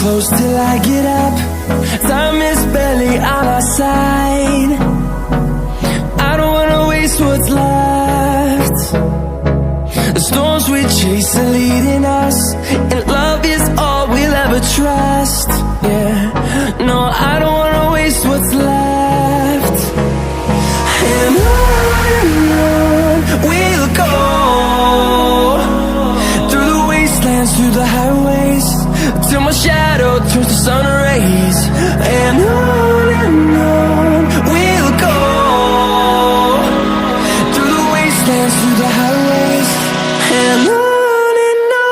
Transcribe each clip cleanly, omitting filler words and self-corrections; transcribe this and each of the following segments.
close till I get up. Time is barely on our side. I don't wanna waste what's left. The storms we chase are leading us, and love is all we'll ever trust. Yeah, no, I don't wanna waste what's left. And on we'll go, through the wastelands, through the highways, till my shadow turns to sun rays. And on we'll go, through the wastelands, through the highways, and on we'll go.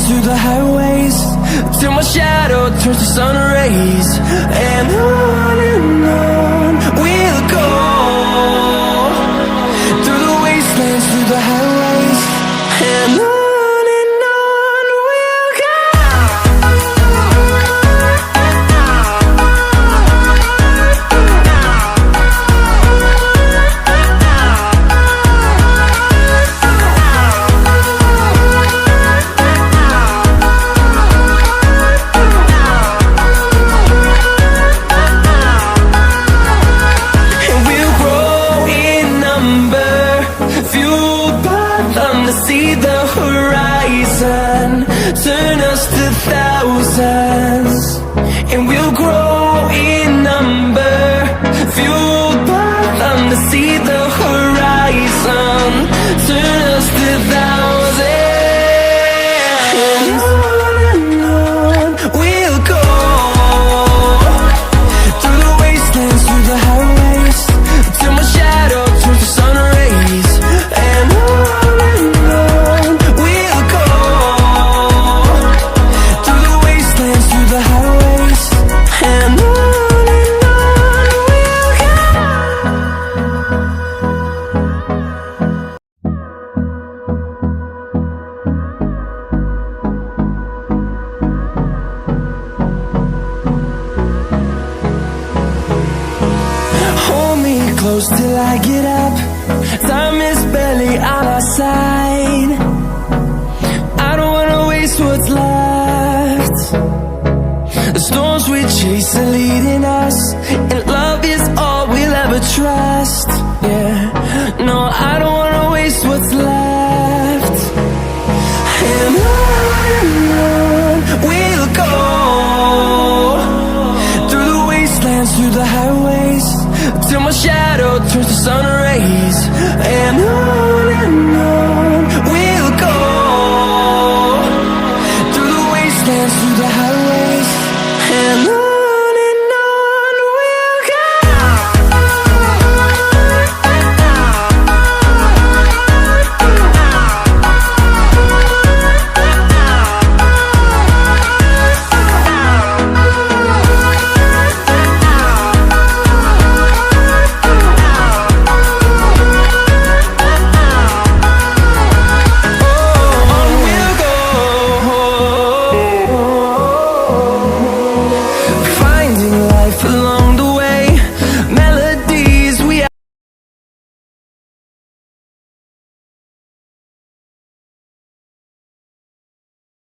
Through the highways, till my shadow turns to sun rays. And on we'll go, through the wastelands, through the highways, and on we'll go. See the horizon, turn us to thousands, and we'll grow in number, fueled by them to see the horizon, turn us to thousands. And on we'll go, through the wastelands, through the highways, till my shadow turns to sun rays. And close till I get up. Time is barely on our side. I don't wanna waste what's left. The storms we chase are leading us, and love is all we'll ever trust. Yeah, no, I don't wanna waste what's left. And on we'll go, through the wastelands, through the highways, till my shadow turns to sun rays. And